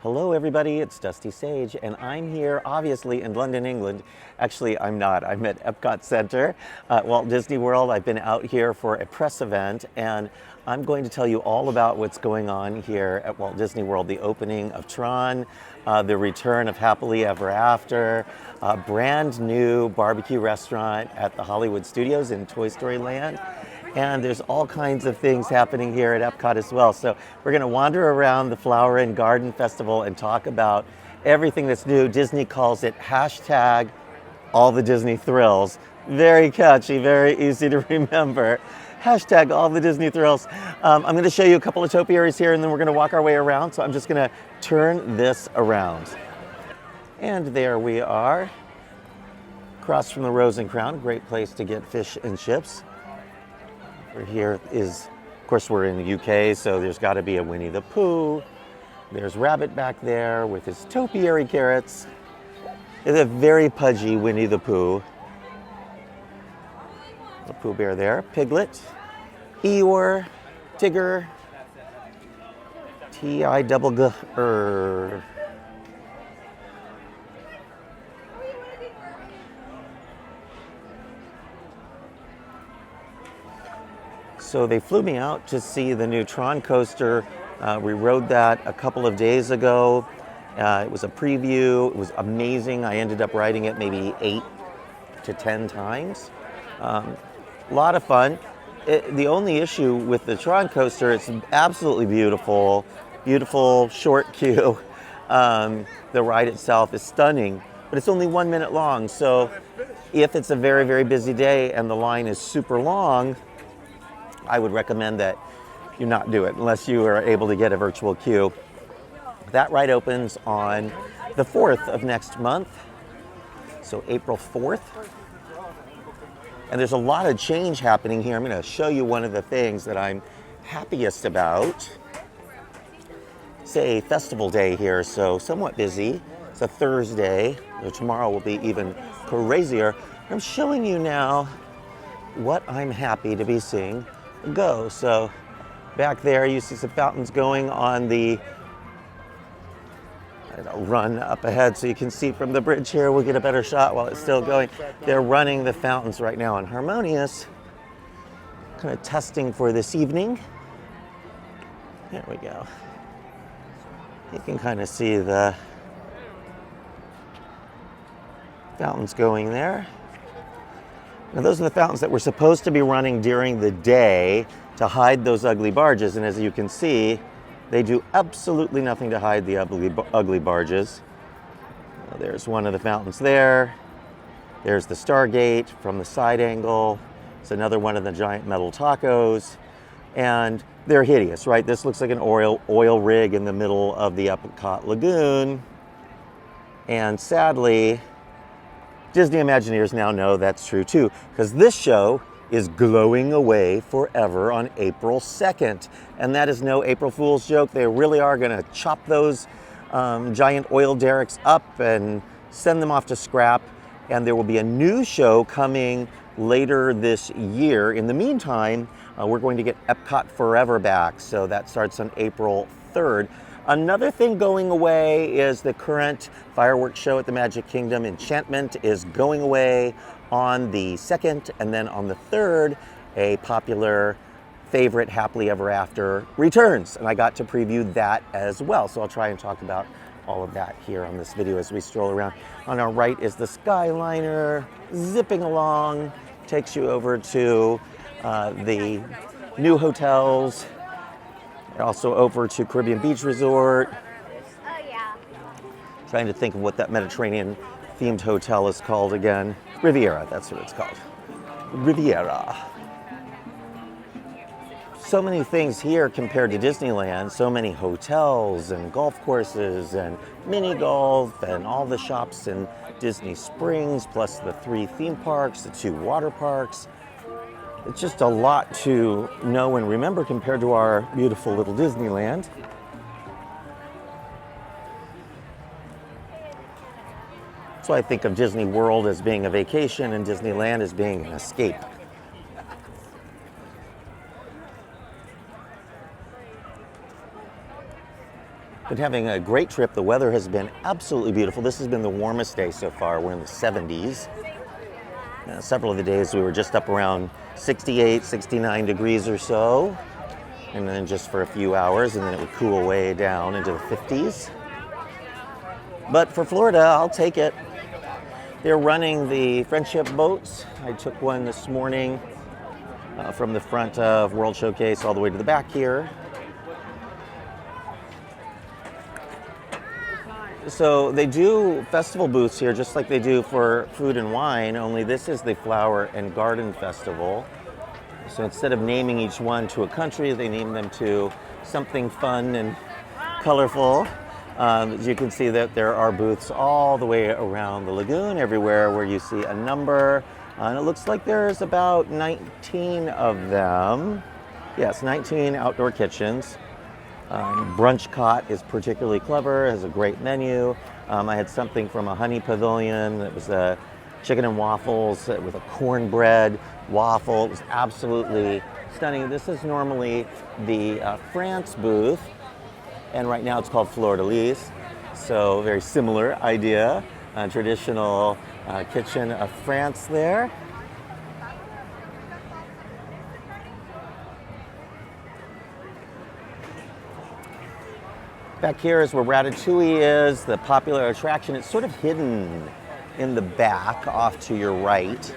Hello everybody, it's Dusty Sage, and I'm here obviously in London, England. Actually, I'm not. I'm at Epcot Center at Walt Disney World. I've been out here for a press event, and I'm going to tell you all about what's going on here at Walt Disney World. The opening of Tron, the return of Happily Ever After, a brand new barbecue restaurant at the Hollywood Studios in Toy Story Land. And there's all kinds of things happening here at Epcot as well. So we're gonna wander around the Flower and Garden Festival and talk about everything that's new. Disney calls it hashtag all the Disney thrills. Very catchy, very easy to remember. Hashtag all the Disney thrills. I'm gonna show you a couple of topiaries here and then we're gonna walk our way around. So I'm just gonna turn this around. And there we are, across from the Rose and Crown, great place to get fish and chips. Here is, of course, we're in the UK, so there's got to be a Winnie the Pooh. There's Rabbit back there with his topiary carrots. It's a very pudgy Winnie the Pooh. The Pooh Bear there. Piglet, Eeyore, Tigger, T-I-double-G-R. So they flew me out to see the new Tron coaster. We rode that a couple of days ago. It was a preview. It was amazing. I ended up riding it maybe 8 to 10 times. A lot of fun. The only issue with the Tron coaster, it's absolutely beautiful. Beautiful, short queue. The ride itself is stunning, but it's only 1 minute long. So if it's a very, very busy day and the line is super long, I would recommend that you not do it unless you are able to get a virtual queue. That ride opens on the 4th of next month, so April 4th. And there's a lot of change happening here. I'm going to show you one of the things that I'm happiest about. It's a festival day here, so somewhat busy. It's a Thursday, so tomorrow will be even crazier. I'm showing you now what I'm happy to be seeing go. So back there you see some fountains going on the run up ahead so you can see from the bridge here. We'll get a better shot while it's still going. They're running the fountains right now on Harmonious, kind of testing for this evening. There we go. You can kind of see the fountains going there. Now those are the fountains that were supposed to be running during the day to hide those ugly barges, and as you can see, they do absolutely nothing to hide the ugly barges. There's one of the fountains there. There's the Stargate from the side angle. It's another one of the giant metal tacos, and they're hideous, right? This looks like an oil rig in the middle of the Epcot Lagoon, and sadly, Disney Imagineers now know that's true too, because this show is glowing away forever on April 2nd. And that is no April Fool's joke. They really are gonna chop those giant oil derricks up and send them off to scrap. And there will be a new show coming later this year. In the meantime, we're going to get Epcot Forever back. So that starts on April 3rd. Another thing going away is the current fireworks show at the Magic Kingdom. Enchantment is going away on the 2nd, and then on the 3rd, a popular favorite, Happily Ever After, returns. And I got to preview that as well. So I'll try and talk about all of that here on this video as we stroll around. On our right is the Skyliner, zipping along, takes you over to the new hotels, also over to Caribbean Beach Resort. Oh yeah. Trying to think of what that Mediterranean themed hotel is called again. Riviera, that's what it's called. Riviera. So many things here compared to Disneyland. So many hotels and golf courses and mini golf and all the shops in Disney Springs, plus the 3 theme parks, the 2 water parks. It's just a lot to know and remember compared to our beautiful little Disneyland. So I think of Disney World as being a vacation and Disneyland as being an escape. Been having a great trip. The weather has been absolutely beautiful. This has been the warmest day so far. We're in the 70s. Several of the days we were just up around 68, 69 degrees or so. And then just for a few hours, and then it would cool way down into the 50s. But for Florida, I'll take it. They're running the friendship boats. I took one this morning from the front of World Showcase all the way to the back here. So they do festival booths here just like they do for food and wine, only this is the Flower and Garden Festival. So instead of naming each one to a country, they name them to something fun and colorful. As you can see that there are booths all the way around the lagoon, everywhere where you see a number. And it looks like there's about 19 of them. Yes, 19 outdoor kitchens. Brunch Cot is particularly clever, has a great menu. I had something from a honey pavilion. It was a chicken and waffles with a cornbread waffle. It was absolutely stunning. This is normally the France booth, and right now it's called Fleur de Lis. So very similar idea, traditional kitchen of France there. Back here is where Ratatouille is, the popular attraction. It's sort of hidden in the back off to your right.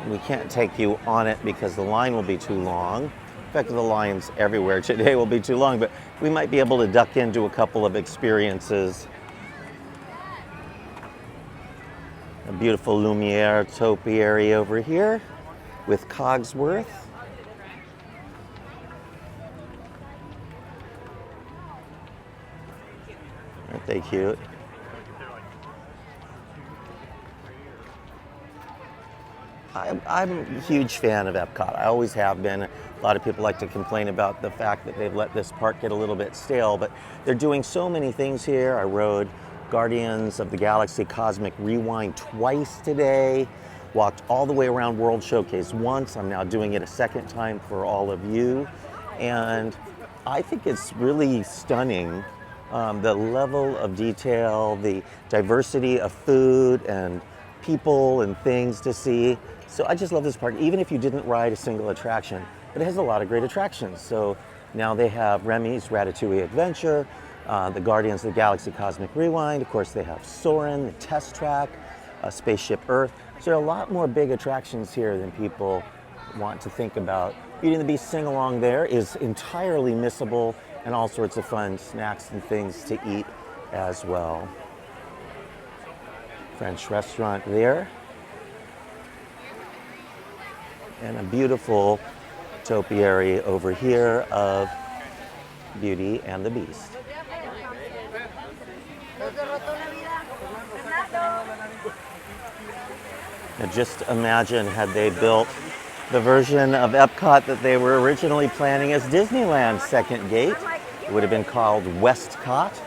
We can't take you on it because the line will be too long. In fact, the lines everywhere today will be too long, but we might be able to duck into a couple of experiences. A beautiful Lumiere topiary over here with Cogsworth. Aren't they cute? I'm a huge fan of Epcot. I always have been. A lot of people like to complain about the fact that they've let this park get a little bit stale, but they're doing so many things here. I rode Guardians of the Galaxy Cosmic Rewind twice today, walked all the way around World Showcase once. I'm now doing it a second time for all of you, and I think it's really stunning. The level of detail, the diversity of food and people and things to see. So I just love this park, even if you didn't ride a single attraction. But it has a lot of great attractions. So now they have Remy's Ratatouille Adventure, the Guardians of the Galaxy Cosmic Rewind. Of course, they have Soarin', the Test Track, Spaceship Earth. So there are a lot more big attractions here than people want to think about. Beauty and the Beast sing-along there is entirely missable, and all sorts of fun snacks and things to eat as well. French restaurant there. And a beautiful topiary over here of Beauty and the Beast. Now just imagine had they built the version of Epcot that they were originally planning as Disneyland's second gate. It would have been called Westcott.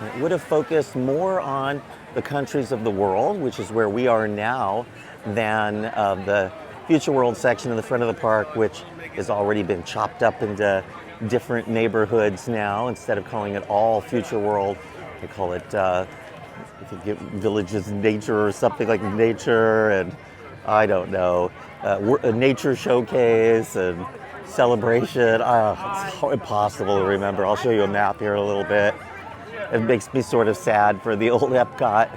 And it would have focused more on the countries of the world, which is where we are now, than the Future World section in the front of the park, which has already been chopped up into different neighborhoods now. Instead of calling it all Future World, they call it if you get Villages Nature or something like Nature, and I don't know, a nature showcase and celebration. It's impossible to remember. I'll show you a map here in a little bit. It makes me sort of sad for the old Epcot.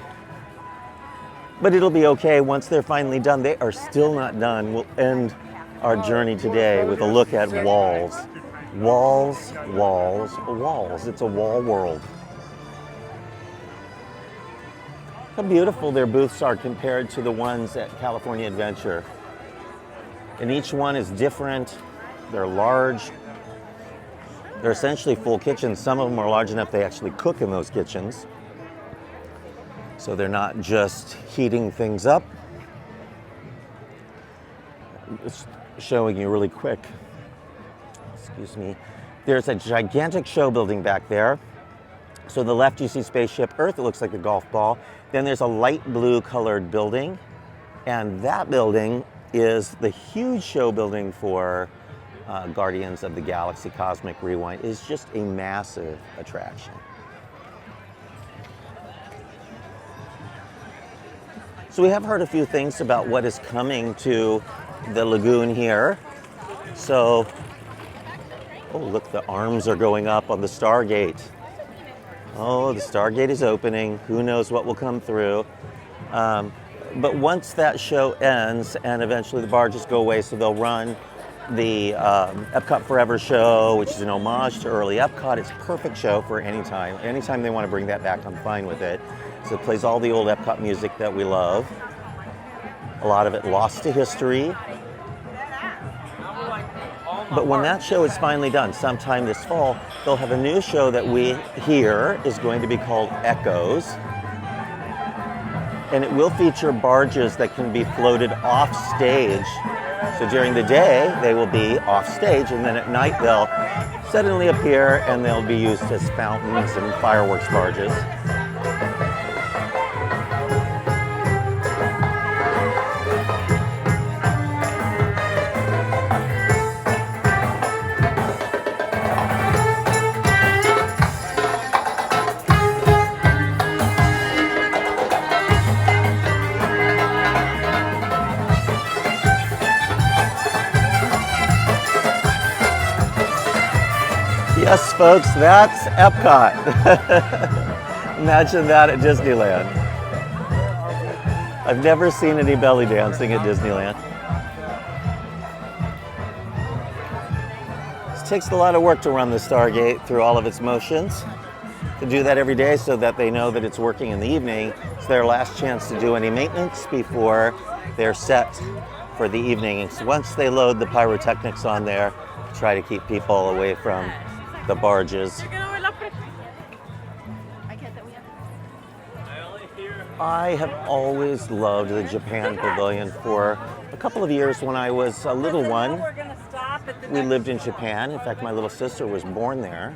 But it'll be okay once they're finally done. They are still not done. We'll end our journey today with a look at walls. Walls, walls, walls. It's a wall world. How beautiful their booths are compared to the ones at California Adventure. And each one is different. They're large. They're essentially full kitchens. Some of them are large enough they actually cook in those kitchens. So they're not just heating things up. Just showing you really quick. Excuse me. There's a gigantic show building back there. So on the left you see Spaceship Earth. It looks like a golf ball. Then there's a light blue colored building. And that building is the huge show building for Guardians of the Galaxy Cosmic Rewind is just a massive attraction. So we have heard a few things about what is coming to the lagoon here. So, oh look, the arms are going up on the Stargate. Oh, the Stargate is opening. Who knows what will come through. But once that show ends and eventually the barges go away, so they'll run the Epcot Forever show, which is an homage to early Epcot. It's a perfect show for any time. Anytime they want to bring that back, I'm fine with it. So it plays all the old Epcot music that we love. A lot of it lost to history. But when that show is finally done, sometime this fall, they'll have a new show that we hear is going to be called Echoes. And it will feature barges that can be floated off stage. So during the day, they will be off stage, and then at night they'll suddenly appear and they'll be used as fountains and fireworks barges. Yes, folks, that's Epcot. Imagine that at Disneyland. I've never seen any belly dancing at Disneyland. It takes a lot of work to run the Stargate through all of its motions. To do that every day so that they know that it's working in the evening. It's their last chance to do any maintenance before they're set for the evening. So once they load the pyrotechnics on there, try to keep people away from the barges. I have always loved the Japan Pavilion. For a couple of years when I was a little one, we lived in Japan. In fact, my little sister was born there.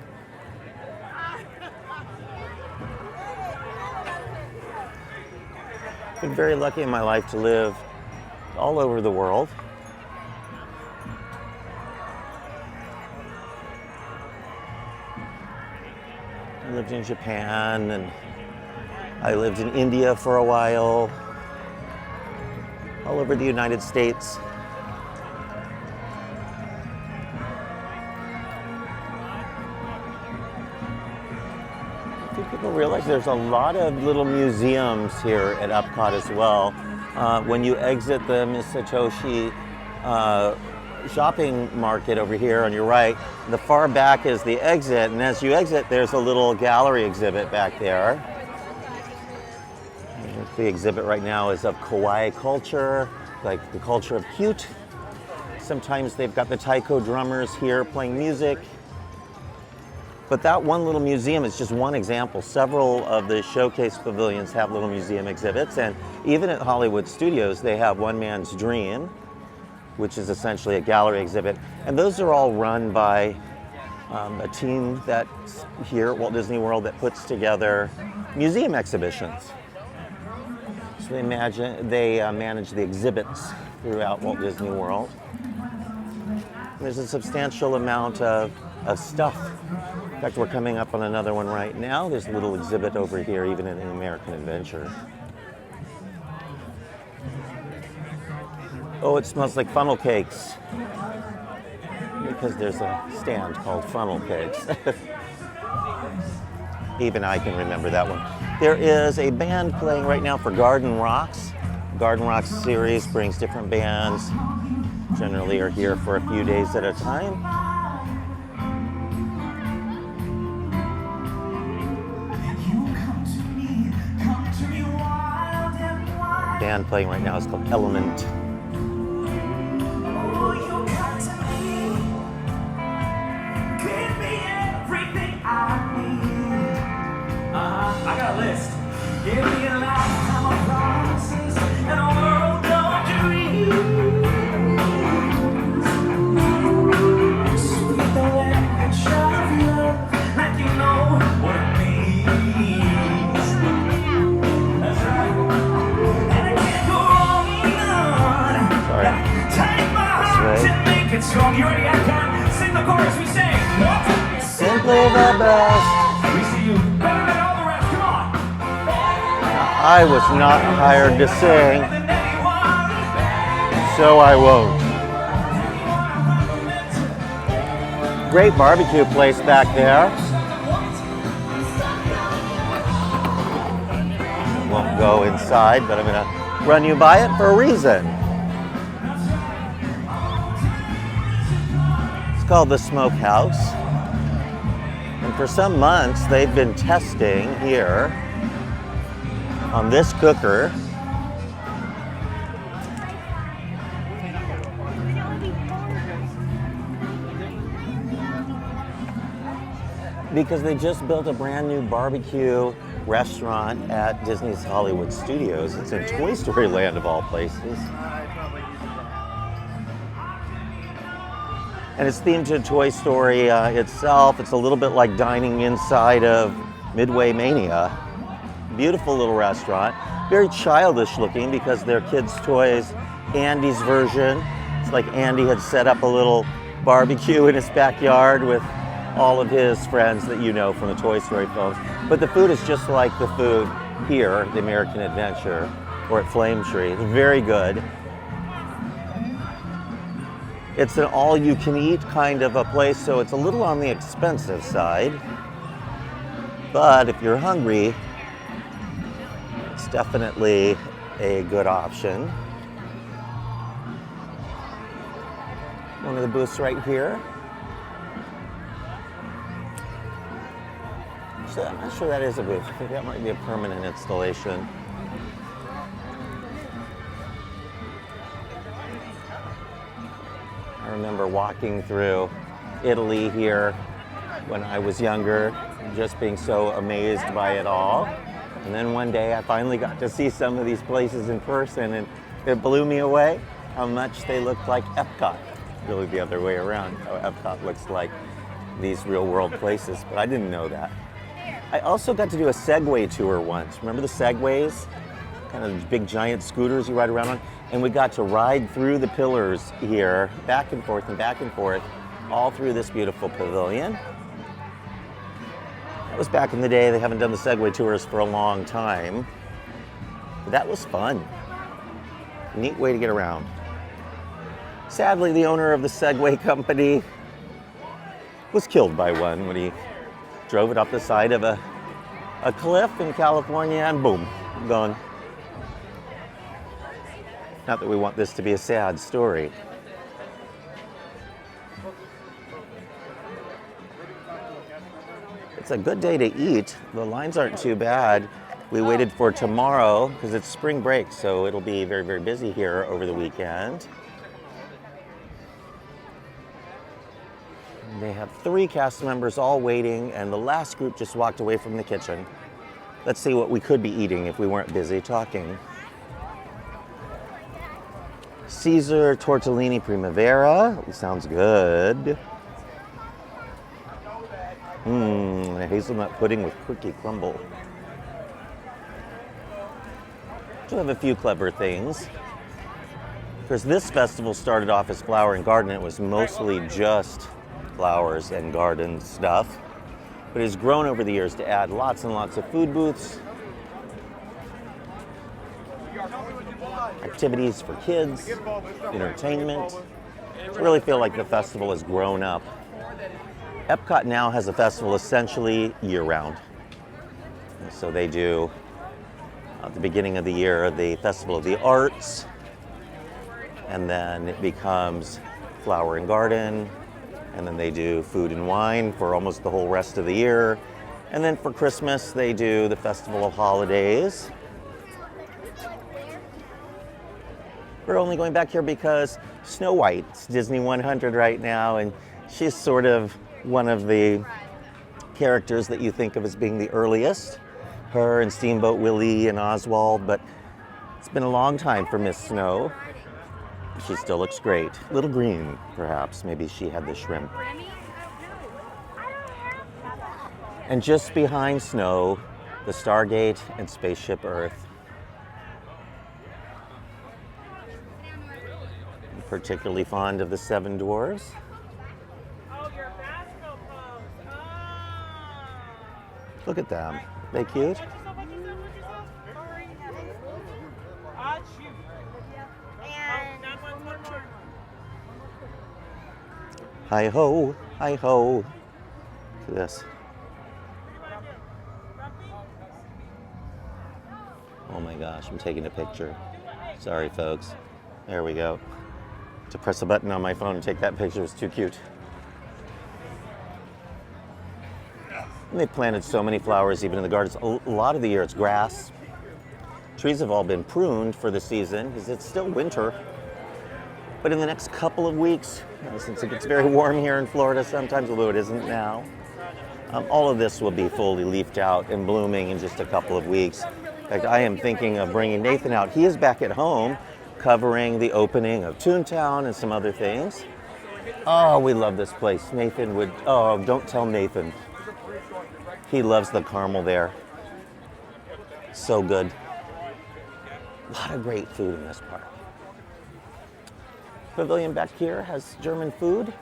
I've been very lucky in my life to live all over the world. I lived in Japan, and I lived in India for a while, all over the United States. I think people realize there's a lot of little museums here at Epcot as well. When you exit the Miss Satoshi shopping market over here on your right, the far back is the exit, and as you exit there's a little gallery exhibit back there. And the exhibit right now is of kawaii culture, like the culture of cute. Sometimes they've got the taiko drummers here playing music. But that one little museum is just one example. Several of the showcase pavilions have little museum exhibits, and even at Hollywood Studios they have One Man's Dream, which is essentially a gallery exhibit. And those are all run by a team that's here at Walt Disney World that puts together museum exhibitions. So they manage the exhibits throughout Walt Disney World. There's a substantial amount of stuff. In fact, we're coming up on another one right now. There's a little exhibit over here, even in the American Adventure. Oh, it smells like funnel cakes. Because there's a stand called Funnel Cakes. Even I can remember that one. There is a band playing right now for Garden Rocks. Garden Rocks series brings different bands. Generally are here for a few days at a time. The band playing right now is called Element. I got a list. Give me a lifetime of promises and a world of dreams. Speak the language of love, like you know what it means. That's right. And I can't go wrong, the best. We see you better than all the rest. Come on. I was not hired to sing, Than anyone. so I won't. Great barbecue place back there. Won't go inside, but I'm gonna run you by it for a reason. It's called the Smokehouse. And for some months, they've been testing here on this cooker because they just built a brand new barbecue restaurant at Disney's Hollywood Studios. It's in Toy Story Land of all places. And it's themed to Toy Story itself. It's a little bit like dining inside of Midway Mania. Beautiful little restaurant. Very childish looking because they're kids' toys. Andy's version. It's like Andy had set up a little barbecue in his backyard with all of his friends that you know from the Toy Story films. But the food is just like the food here, the American Adventure, or at Flame Tree. It's very good. It's an all-you-can-eat kind of a place, so it's a little on the expensive side. But if you're hungry, it's definitely a good option. One of the booths right here. So I'm not sure that is a booth. I think that might be a permanent installation. I remember walking through Italy here when I was younger, just being so amazed by it all. And then one day I finally got to see some of these places in person, and it blew me away how much they looked like Epcot. Really the other way around, how Epcot looks like these real world places, but I didn't know that. I also got to do a Segway tour once. Remember the Segways? Kind of big giant scooters you ride around on? And we got to ride through the pillars here, back and forth, all through this beautiful pavilion. That was back in the day. They haven't done the Segway tours for a long time. But that was fun. Neat way to get around. Sadly, the owner of the Segway company was killed by one when he drove it off the side of a cliff in California, and boom, gone. Not that we want this to be a sad story. It's a good day to eat. The lines aren't too bad. We waited for tomorrow because it's spring break, so it'll be very, very busy here over the weekend. They have 3 cast members all waiting, and the last group just walked away from the kitchen. Let's see what we could be eating if we weren't busy talking. Caesar tortellini primavera. Sounds good. A hazelnut pudding with cookie crumble. So we have a few clever things. Because this festival started off as Flower and Garden. It was mostly just flowers and garden stuff, but it's grown over the years to add lots and lots of food booths, activities for kids, entertainment. I really feel like the festival has grown up. Epcot now has a festival essentially year-round. And so they do, at the beginning of the year, the Festival of the Arts, and then it becomes Flower and Garden, and then they do food and wine for almost the whole rest of the year. And then for Christmas, they do the Festival of Holidays. We're only going back here because Snow White's Disney 100 right now, and she's sort of one of the characters that you think of as being the earliest. Her and Steamboat Willie and Oswald, but it's been a long time for Miss Snow. She still looks great. A little green, perhaps. Maybe she had the shrimp. And just behind Snow, the Stargate and Spaceship Earth. I'm particularly fond of the Seven Dwarfs. Oh, your Vasco pose. Oh. Look at them. They cute? Hi ho, hi ho. Look at this. Oh my gosh, I'm taking a picture. Sorry, folks. There we go. To press a button on my phone and take that picture was too cute. And they planted so many flowers even in the gardens. A lot of the year it's grass. Trees have all been pruned for the season because it's still winter. But in the next couple of weeks, since it gets very warm here in Florida sometimes, although it isn't now, all of this will be fully leafed out and blooming in just a couple of weeks. In fact, I am thinking of bringing Nathan out. He is back at home covering the opening of Toontown and some other things. Oh, we love this place. Nathan would, oh, don't tell Nathan. He loves the caramel there. So good. A lot of great food in this park. Pavilion back here has German food.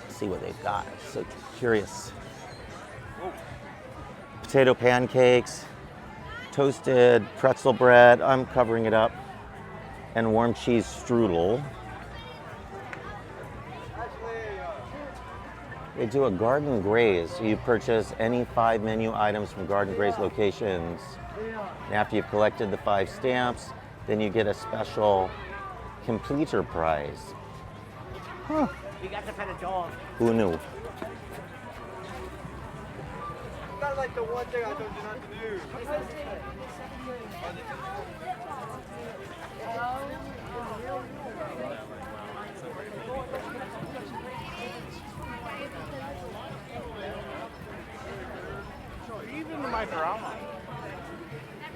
Let's see what they've got. I'm so curious. Potato pancakes, toasted pretzel bread. I'm covering it up. And warm cheese strudel. They do a garden graze. You purchase any 5 menu items from garden graze locations. And after you've collected the 5 stamps, then you get a special completer prize. Huh. You got to pet a dog. Who knew? That's like the one thing I told you not to do.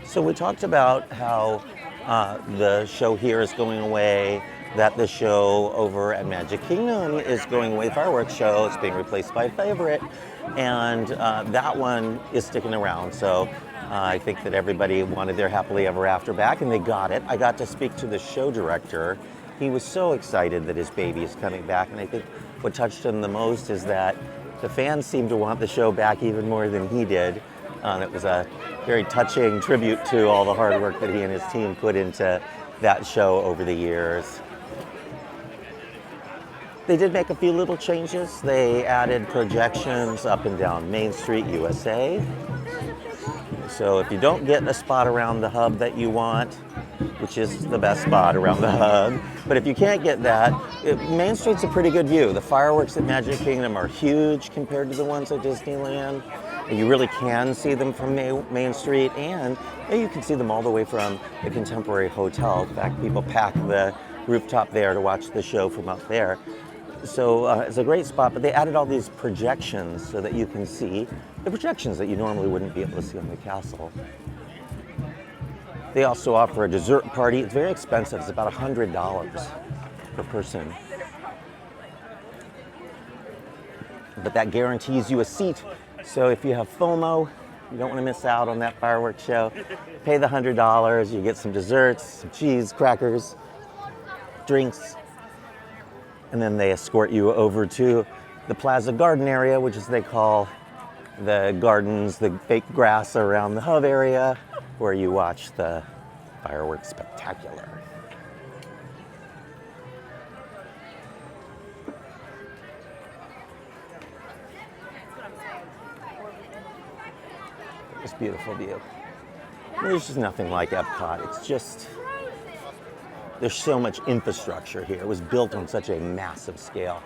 So we talked about how the show here is going away, that the show over at Magic Kingdom is going away, fireworks show. It's being replaced by Favorite, and that one is sticking around. So I think that everybody wanted their happily ever after back, and they got it. I got to speak to the show director. He was so excited that his baby is coming back, and I think what touched him the most is that the fans seemed to want the show back even more than he did. It was a very touching tribute to all the hard work that he and his team put into that show over the years. They did make a few little changes. They added projections up and down Main Street, USA. So if you don't get a spot around the hub that you want, which is the best spot around the hub, but if you can't get that, Main Street's a pretty good view. The fireworks at Magic Kingdom are huge compared to the ones at Disneyland. You really can see them from Main Street, and you can see them all the way from the Contemporary Hotel. In fact, people pack the rooftop there to watch the show from up there. So it's a great spot, but they added all these projections so that you can see the projections that you normally wouldn't be able to see on the castle. They also offer a dessert party. It's very expensive. It's about $100 per person. But that guarantees you a seat. So if you have FOMO, you don't want to miss out on that fireworks show, pay the $100, you get some desserts, some cheese, crackers, drinks, and then they escort you over to the Plaza Garden area, which is they call the gardens, the fake grass around the hub area, where you watch the fireworks spectacular. It's a beautiful view. There's just nothing like Epcot. It's just, there's so much infrastructure here. It was built on such a massive scale.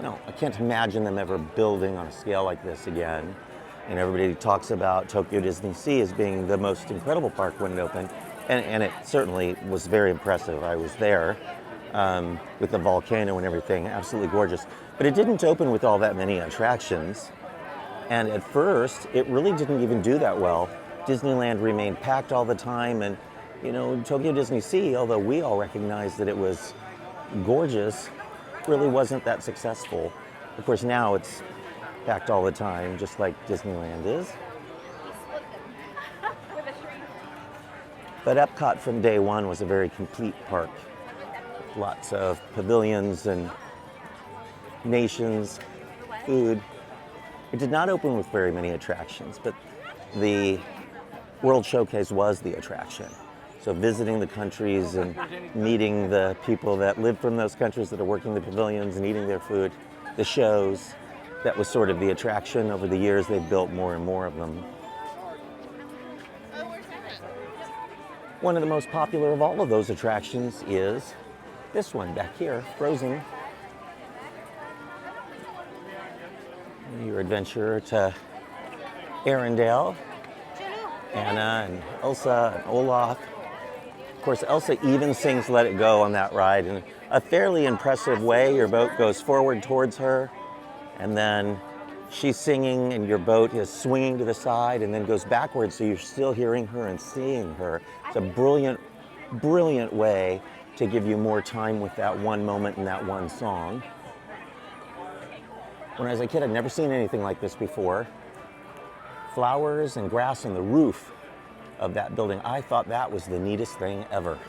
No, I can't imagine them ever building on a scale like this again. And everybody talks about Tokyo Disney Sea as being the most incredible park when it opened. And it certainly was very impressive. I was there with the volcano and everything, absolutely gorgeous. But it didn't open with all that many attractions. And at first, it really didn't even do that well. Disneyland remained packed all the time, and Tokyo Disney Sea, although we all recognized that it was gorgeous, really wasn't that successful. Of course, now it's packed all the time, just like Disneyland is. But Epcot from day one was a very complete park. Lots of pavilions and nations, food. It did not open with very many attractions, but the World Showcase was the attraction. So visiting the countries and meeting the people that live from those countries that are working the pavilions and eating their food, the shows, that was sort of the attraction. Over the years, they've built more and more of them. One of the most popular of all of those attractions is this one back here, Frozen. Your adventure to Arendelle, Anna and Elsa and Olaf. Of course, Elsa even sings Let It Go on that ride in a fairly impressive way. Your boat goes forward towards her, and then she's singing and your boat is swinging to the side and then goes backwards, so you're still hearing her and seeing her. It's a brilliant, brilliant way to give you more time with that one moment and that one song. When I was a kid, I'd never seen anything like this before. Flowers and grass on the roof of that building. I thought that was the neatest thing ever.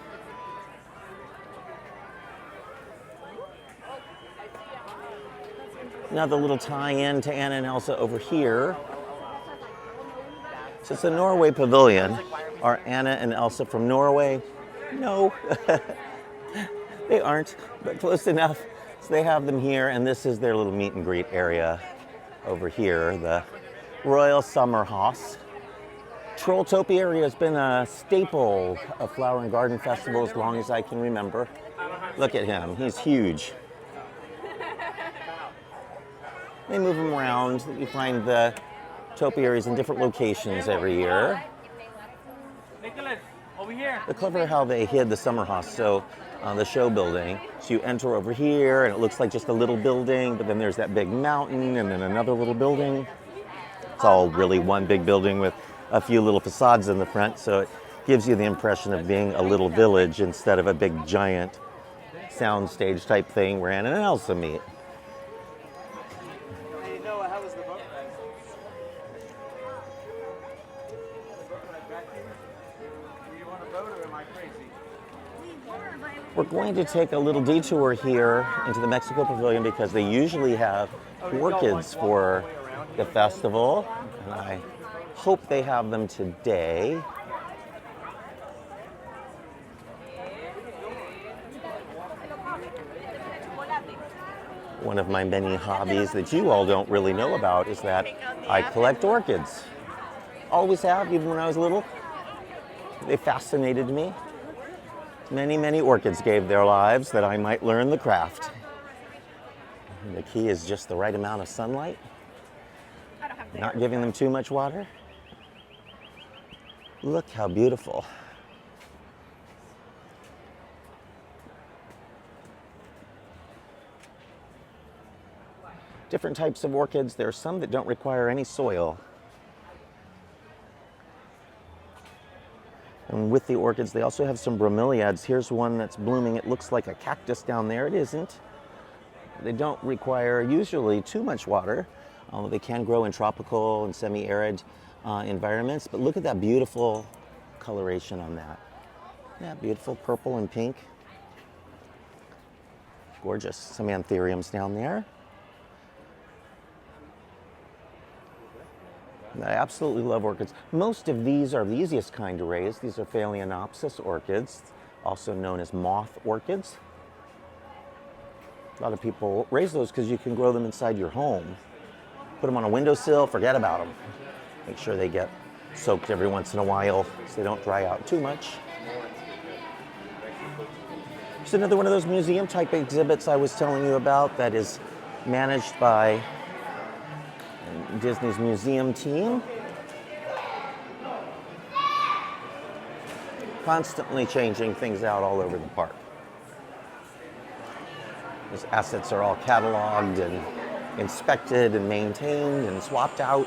Another little tie-in to Anna and Elsa over here. So it's the Norway Pavilion. Are Anna and Elsa from Norway? No, they aren't, but close enough. So they have them here, and this is their little meet and greet area over here, the Royal Summer House. Trolltopia area has been a staple of Flower and Garden Festival as long as I can remember. Look at him, he's huge. They move them around. You find the topiaries in different locations every year. Nicholas, over here. It's clever how they hid the summer house, so the show building. So you enter over here, and it looks like just a little building, but then there's that big mountain, and then another little building. It's all really one big building with a few little facades in the front, so it gives you the impression of being a little village instead of a big giant soundstage type thing where Anna and Elsa meet. Hey, Noah, how was the boat ride? The boat ride back here? Do you want a boat or am I crazy? We're going to take a little detour here into the Mexico Pavilion because they usually have orchids for the festival, and I hope they have them today. One of my many hobbies that you all don't really know about is that I collect orchids. Always have, even when I was little. They fascinated me. Many, many orchids gave their lives that I might learn the craft. And the key is just the right amount of sunlight, not giving them too much water. Look how beautiful. Different types of orchids. There are some that don't require any soil. And with the orchids, they also have some bromeliads. Here's one that's blooming. It looks like a cactus down there. It isn't. They don't require usually too much water. They can grow in tropical and semi-arid environments. But look at that beautiful coloration on that. Yeah, beautiful purple and pink. Gorgeous. Some anthuriums down there. I absolutely love orchids. Most of these are the easiest kind to raise. These are Phalaenopsis orchids, also known as moth orchids. A lot of people raise those because you can grow them inside your home. Put them on a windowsill, forget about them. Make sure they get soaked every once in a while so they don't dry out too much. It's another one of those museum type exhibits I was telling you about that is managed by Disney's museum team. Constantly changing things out all over the park. Those assets are all cataloged and inspected and maintained and swapped out.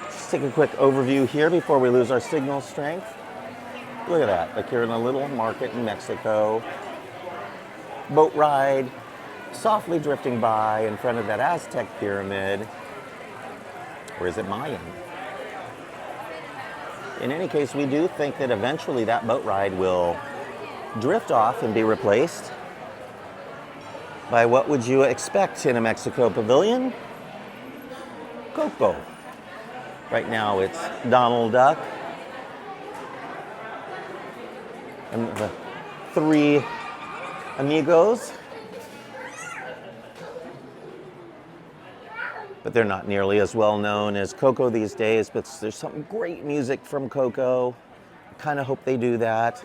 Just take a quick overview here before we lose our signal strength. Look at that, like you're in a little market in Mexico. Boat ride, softly drifting by in front of that Aztec pyramid. Or is it Mayan? In any case, we do think that eventually that boat ride will drift off and be replaced by what would you expect in a Mexico pavilion? Coco. Right now it's Donald Duck and the three amigos. But they're not nearly as well known as Coco these days, but there's some great music from Coco. I kind of hope they do that.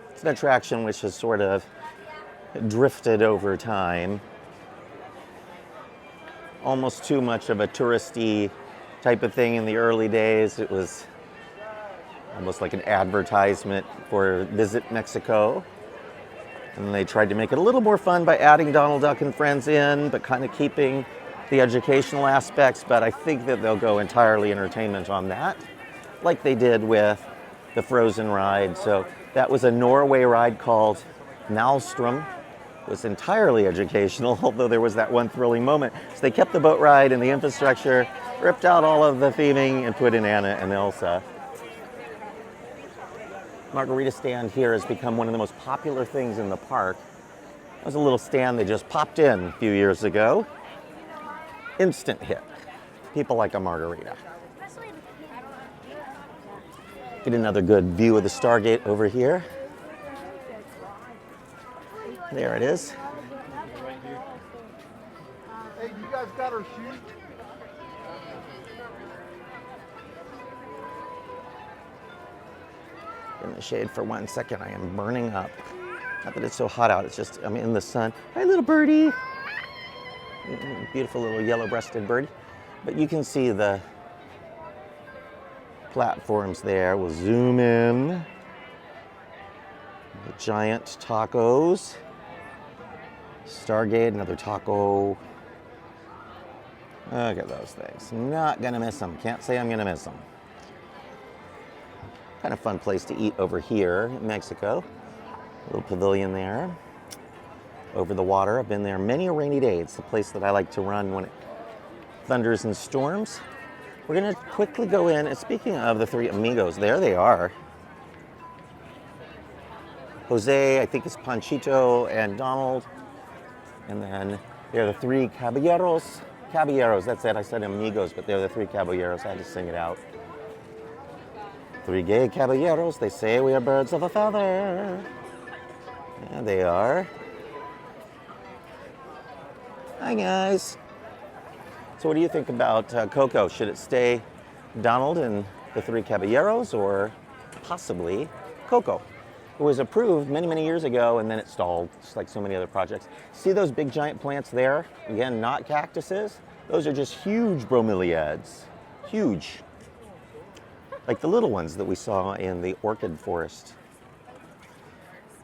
It's an attraction which has sort of drifted over time. Almost too much of a touristy type of thing in the early days. It was almost like an advertisement for Visit Mexico. And they tried to make it a little more fun by adding Donald Duck and Friends in, but kind of keeping the educational aspects. But I think that they'll go entirely entertainment on that, like they did with the Frozen ride. So that was a Norway ride called Maelstrom. It was entirely educational, although there was that one thrilling moment. So they kept the boat ride and the infrastructure, ripped out all of the theming, and put in Anna and Elsa. Margarita stand here has become one of the most popular things in the park. That was a little stand they just popped in a few years ago. Instant hit. People like a margarita. Get another good view of the Stargate over here. There it is. Hey, you guys got her shoes? In the shade for 1 second, I am burning up. Not that it's so hot out, it's just I'm in the sun. Hi, little birdie. Beautiful little yellow-breasted bird. But you can see the platforms there. We'll zoom in. The giant tacos. Stargate, another taco. Look at those things. Not gonna miss them. Can't say I'm gonna miss them. Kind of fun place to eat over here in Mexico. Little pavilion there. Over the water. I've been there many a rainy day. It's the place that I like to run when it thunders and storms. We're gonna quickly go in, and speaking of the three amigos, there they are. Jose, I think it's Panchito and Donald. And then they're the three caballeros. Caballeros, that's it. I said amigos, but they're the three caballeros. I had to sing it out. Three gay caballeros, they say we are birds of a feather. Yeah, they are. Hi, guys. So what do you think about Coco? Should it stay Donald and the three caballeros, or possibly Coco? It was approved many, many years ago, and then it stalled, just like so many other projects. See those big giant plants there? Again, not cactuses. Those are just huge bromeliads. Huge. Like the little ones that we saw in the orchid forest.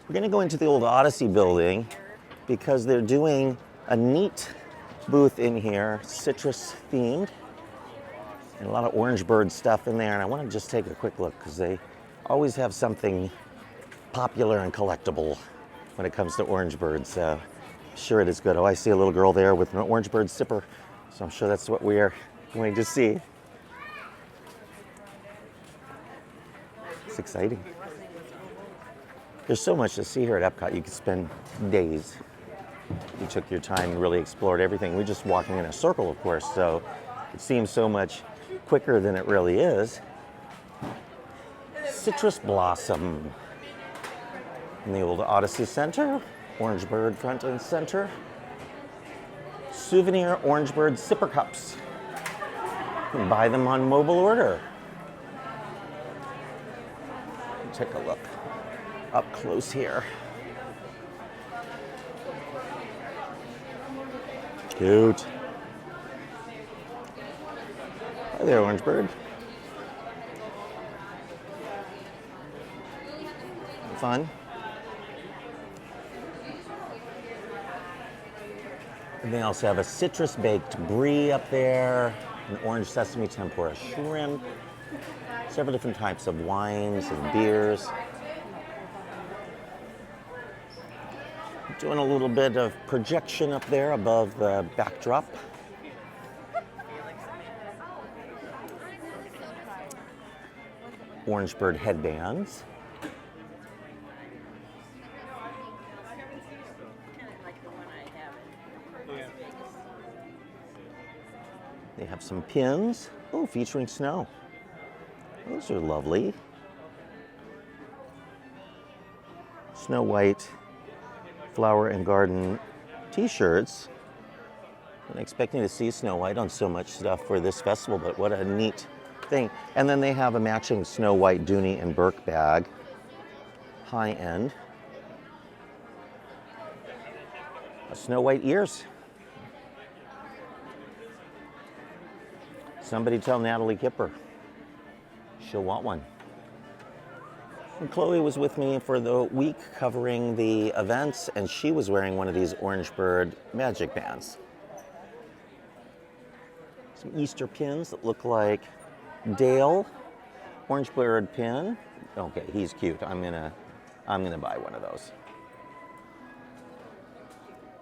We're gonna go into the old Odyssey building because they're doing a neat booth in here, citrus themed, and a lot of orange bird stuff in there. And I wanna just take a quick look because they always have something popular and collectible when it comes to orange birds. So I'm sure it is good. Oh, I see a little girl there with an orange bird sipper. So I'm sure that's what we are going to see. It's exciting. There's so much to see here at Epcot. You could spend days. You took your time and really explored everything. We're just walking in a circle, of course, so it seems so much quicker than it really is. Citrus blossom in the old Odyssey Center. Orange bird front and center. Souvenir orange bird sipper cups. You can buy them on mobile order. Take a look up close here. Cute. Hi there, orange bird. Fun. And they also have a citrus baked brie up there, an orange sesame tempura shrimp, several different types of wines and beers. Doing a little bit of projection up there above the backdrop. Orange bird headbands. They have some pins. Oh, featuring snow. Those are lovely. Snow White flower and garden t-shirts. I'm expecting to see Snow White on so much stuff for this festival, but what a neat thing. And then they have a matching Snow White Dooney and Burke bag. High end. Snow White ears. Somebody tell Natalie Kipper. She'll want one. And Chloe was with me for the week covering the events, and she was wearing one of these Orange Bird magic bands. Some Easter pins that look like Dale. Orange Bird pin. Okay, he's cute. I'm gonna buy one of those.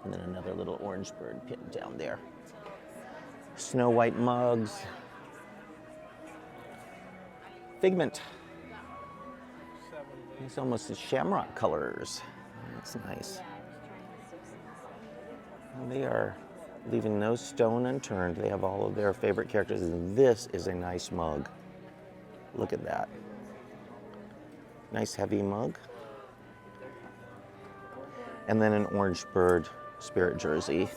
And then another little Orange Bird pin down there. Snow White mugs. Figment. It's almost the shamrock colors. That's nice. And they are leaving no stone unturned. They have all of their favorite characters. And this is a nice mug. Look at that. Nice heavy mug. And then an Orange Bird spirit jersey.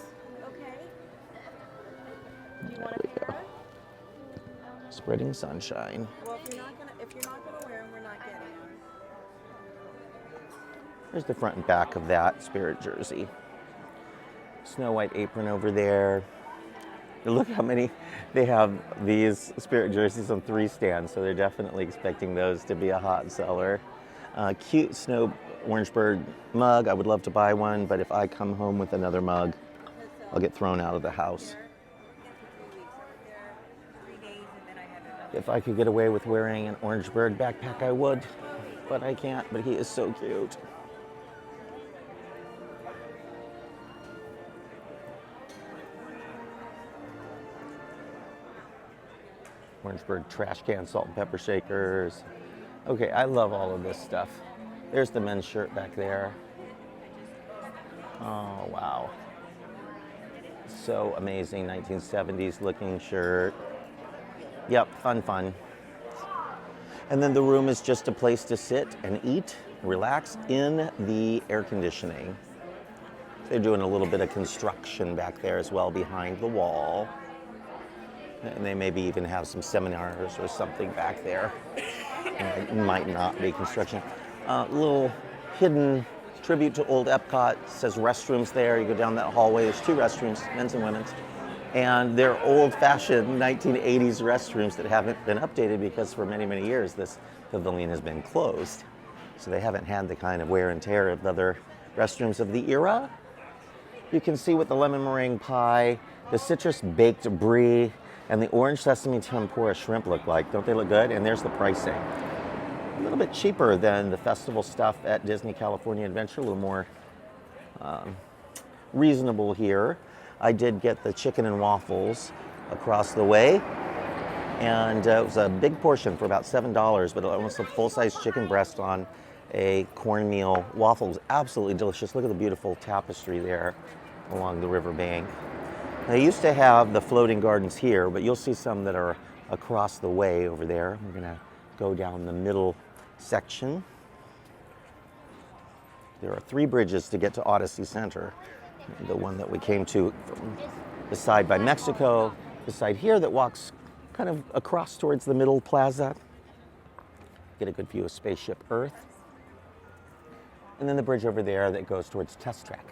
There we go. Spreading sunshine. Well, if you're not gonna wear them, we're not getting them. There's the front and back of that spirit jersey. Snow White apron over there. Look how many, they have these spirit jerseys on 3 stands, so they're definitely expecting those to be a hot seller. Cute Snow Orange Bird mug. I would love to buy one, but if I come home with another mug, I'll get thrown out of the house. If I could get away with wearing an Orange Bird backpack, I would, but I can't, but he is so cute. Orange Bird trash can, salt and pepper shakers. Okay, I love all of this stuff. There's the men's shirt back there. Oh, wow. So amazing, 1970s looking shirt. Yep, fun. And then the room is just a place to sit and eat, relax in the air conditioning. They're doing a little bit of construction back there as well behind the wall. And they maybe even have some seminars or something back there. It might not be construction. Little hidden tribute to old Epcot. It says restrooms there. You go down that hallway. There's 2 restrooms, men's and women's. And they're old-fashioned 1980s restrooms that haven't been updated because for many, many years this pavilion has been closed. So they haven't had the kind of wear and tear of other restrooms of the era. You can see what the lemon meringue pie, the citrus baked brie, and the orange sesame tempura shrimp look like. Don't they look good? And there's the pricing. A little bit cheaper than the festival stuff at Disney California Adventure, a little more reasonable here. I did get the chicken and waffles across the way, and it was a big portion for about $7, but almost a full-size chicken breast on a cornmeal waffle. It was absolutely delicious. Look at the beautiful tapestry there along the river bank. They used to have the floating gardens here, but you'll see some that are across the way over there. We're gonna go down the middle section. There are 3 bridges to get to Odyssey Center. The one that we came to from the side by Mexico, the side here that walks kind of across towards the middle plaza. Get a good view of Spaceship Earth. And then the bridge over there that goes towards Test Track.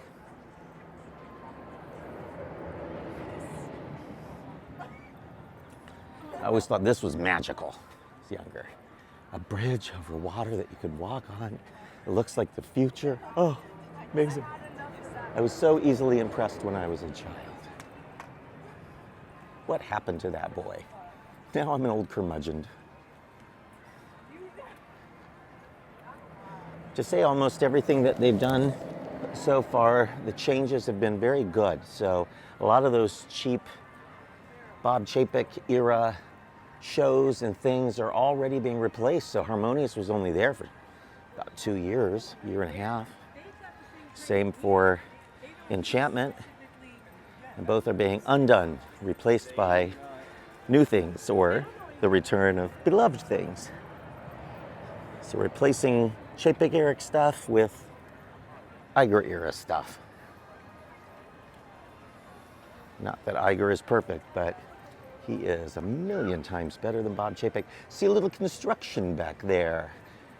I always thought this was magical as I was younger. A bridge over water that you could walk on. It looks like the future. Oh, amazing. I was so easily impressed when I was a child. What happened to that boy? Now I'm an old curmudgeon. To say almost everything that they've done so far, the changes have been very good. So a lot of those cheap Bob Chapek era shows and things are already being replaced. So Harmonious was only there for about 2 years, year and a half. Same for Enchantment. And both are being undone, replaced by new things or the return of beloved things. So replacing Chapek era stuff with Iger era stuff. Not that Iger is perfect, but he is a million times better than Bob Chapek. See a little construction back there.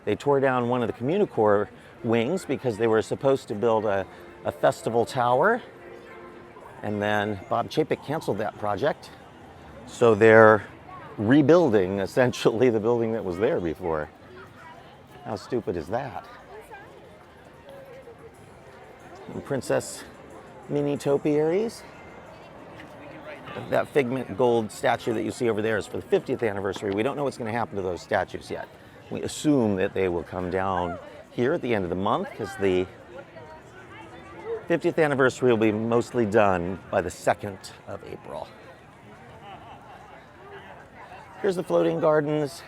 They tore down one of the Communicore wings because they were supposed to build a festival tower. And then Bob Chapek canceled that project. So they're rebuilding essentially the building that was there before. How stupid is that? And Princess Mini Topiaries. That Figment gold statue that you see over there is for the 50th anniversary. We don't know what's going to happen to those statues yet. We assume that they will come down here at the end of the month because the 50th anniversary will be mostly done by the 2nd of April. Here's the floating gardens.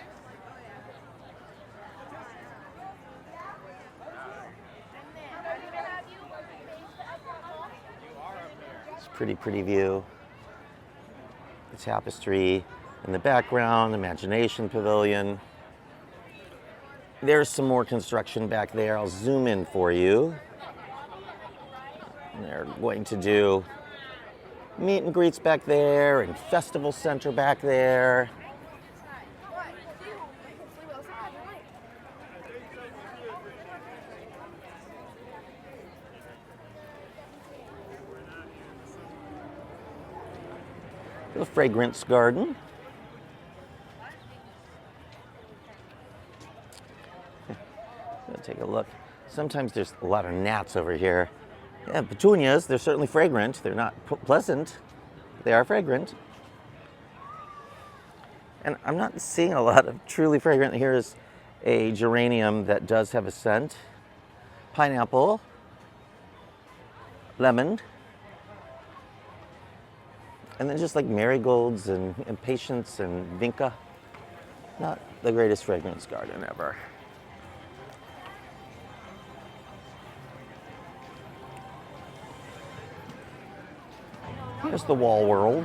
It's a pretty view. The tapestry in the background, Imagination Pavilion. There's some more construction back there. I'll zoom in for you. And they're going to do meet and greets back there and festival center back there. The fragrance garden. Take a look. Sometimes there's a lot of gnats over here. Yeah, petunias, they're certainly fragrant. They're not pleasant. They are fragrant. And I'm not seeing a lot of truly fragrant. Here's a geranium that does have a scent. Pineapple. Lemon. And then just like marigolds and impatiens and vinca. Not the greatest fragrance garden ever. Here's the wall world.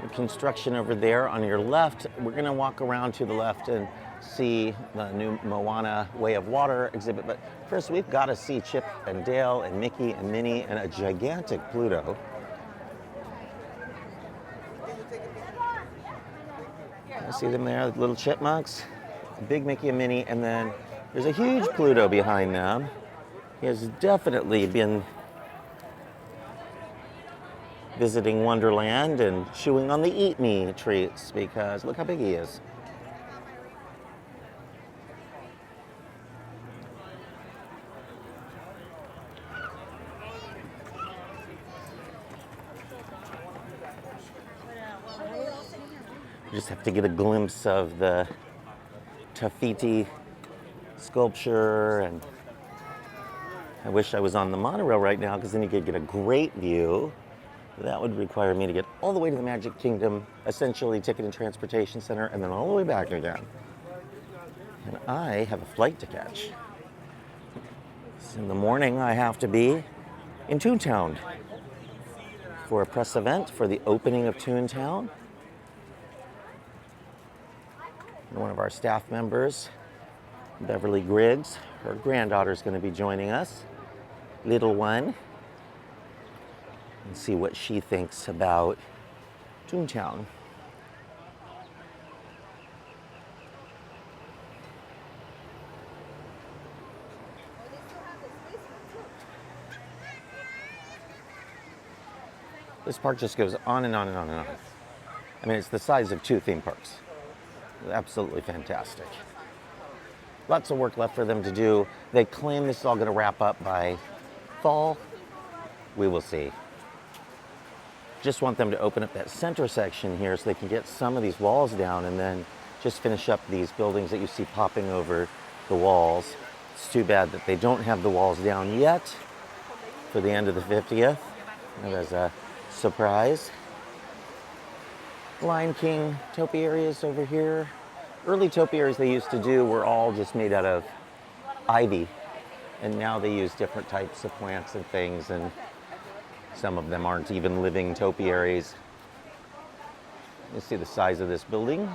The construction over there on your left. We're going to walk around to the left and see the new Moana Way of Water exhibit. But first, we've got to see Chip and Dale and Mickey and Minnie and a gigantic Pluto. You see them there, the little chipmunks? A big Mickey and Minnie, and then there's a huge Pluto behind them. He has definitely been visiting Wonderland and chewing on the Eat Me treats because look how big he is. You just have to get a glimpse of the Tafiti sculpture, and I wish I was on the monorail right now because then you could get a great view. That would require me to get all the way to the Magic Kingdom, essentially Ticket and Transportation Center, and then all the way back again. And I have a flight to catch. So in the morning, I have to be in Toontown for a press event for the opening of Toontown. And one of our staff members, Beverly Griggs, her granddaughter's going to be joining us, little one, and see what she thinks about Toontown. This park just goes on and on and on and on. I mean, it's the size of 2 theme parks. Absolutely fantastic. Lots of work left for them to do. They claim this is all going to wrap up by fall. We will see. Just want them to open up that center section here so they can get some of these walls down and then just finish up these buildings that you see popping over the walls. It's too bad that they don't have the walls down yet for the end of the 50th. And as a surprise. Lion King topiaries over here. Early topiaries they used to do were all just made out of ivy And now they use different types of plants and things, and some of them aren't even living topiaries. You see the size of this building.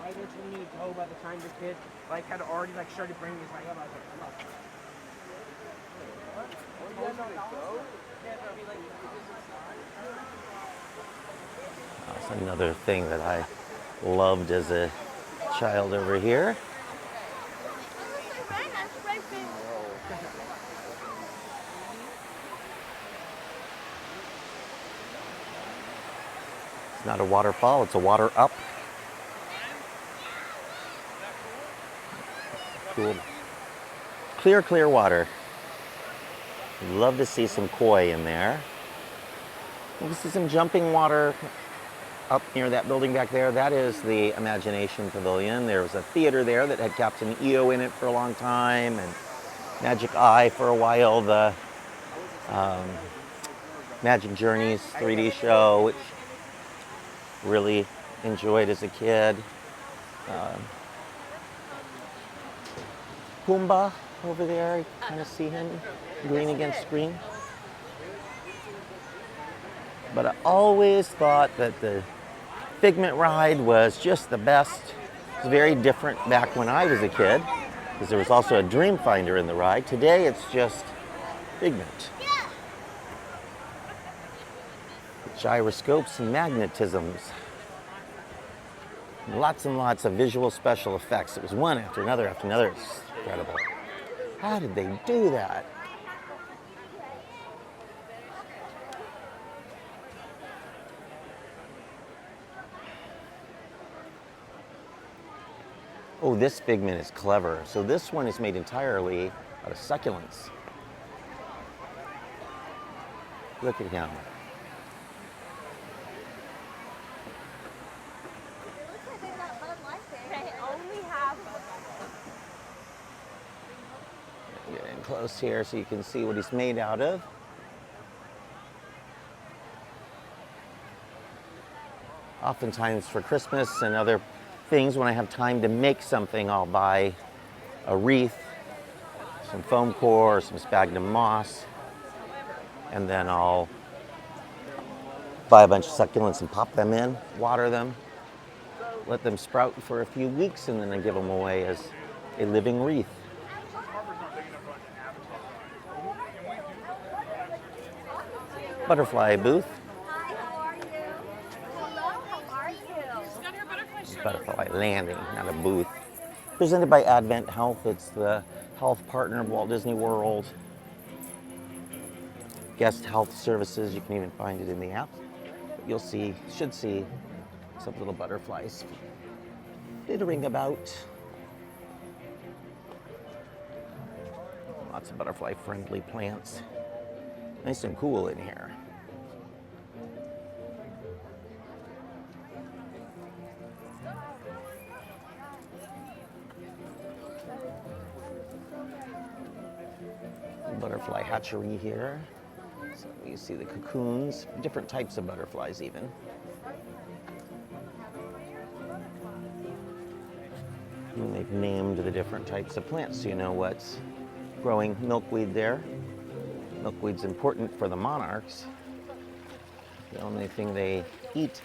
I eventually needed to go by the time the kid like had already like started bringing his like up. I was like, come on. That's another thing that I loved as a child over here. It's not a waterfall, it's a water up. Cool. Clear, clear water. Love to see some koi in there. You can see some jumping water up near that building back there. That is the Imagination Pavilion. There was a theater there that had Captain EO in it for a long time, and Magic Eye for a while, the Magic Journeys 3D show, which really enjoyed as a kid. Pumbaa over there, you kind of see him green against green. But I always thought that the Figment ride was just the best. It was very different back when I was a kid, because there was also a Dream Finder in the ride. Today it's just Figment. Gyroscopes and magnetisms. Lots and lots of visual special effects. It was one after another after another. It's incredible. How did they do that? Oh, this Figment is clever. So this one is made entirely out of succulents. Look at him. Get in close here so you can see what he's made out of. Oftentimes for Christmas and other things, when I have time to make something, I'll buy a wreath, some foam core, some sphagnum moss, and then I'll buy a bunch of succulents and pop them in, water them, let them sprout for a few weeks, and then I give them away as a living wreath. Butterfly booth. Butterfly landing, not a booth. Presented by Advent Health. It's the health partner of Walt Disney World. Guest health services, you can even find it in the app. But you'll see, should see some little butterflies flittering about. Lots of butterfly-friendly plants. Nice and cool in here. Butterfly hatchery here. So you see the cocoons, different types of butterflies even. And they've named the different types of plants so you know what's growing. Milkweed there. Milkweed's important for the monarchs. The only thing they eat.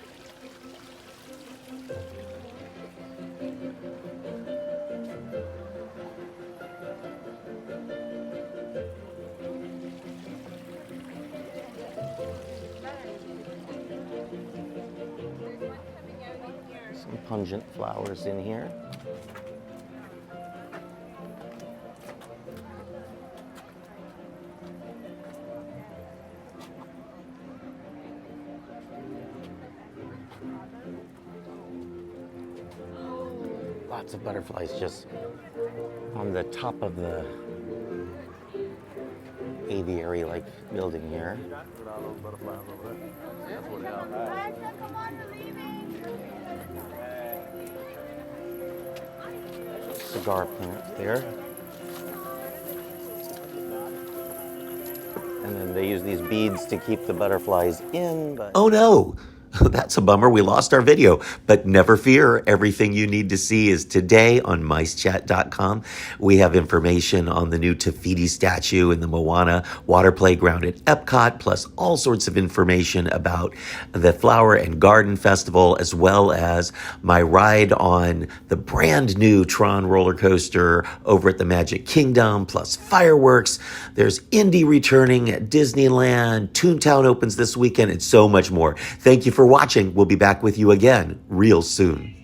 Some pungent flowers in here. Lots of butterflies just on the top of the aviary-like building here. Cigar plant there. And then they use these beads to keep the butterflies in. But Oh no! That's a bummer. We lost our video, but never fear. Everything you need to see is today on MiceChat.com. We have information on the new Tafiti statue in the Moana water playground at Epcot, plus all sorts of information about the Flower and Garden Festival, as well as my ride on the brand new Tron roller coaster over at the Magic Kingdom, plus fireworks. There's Indy returning at Disneyland. Toontown opens this weekend, and so much more. Thank you for watching. We'll be back with you again real soon.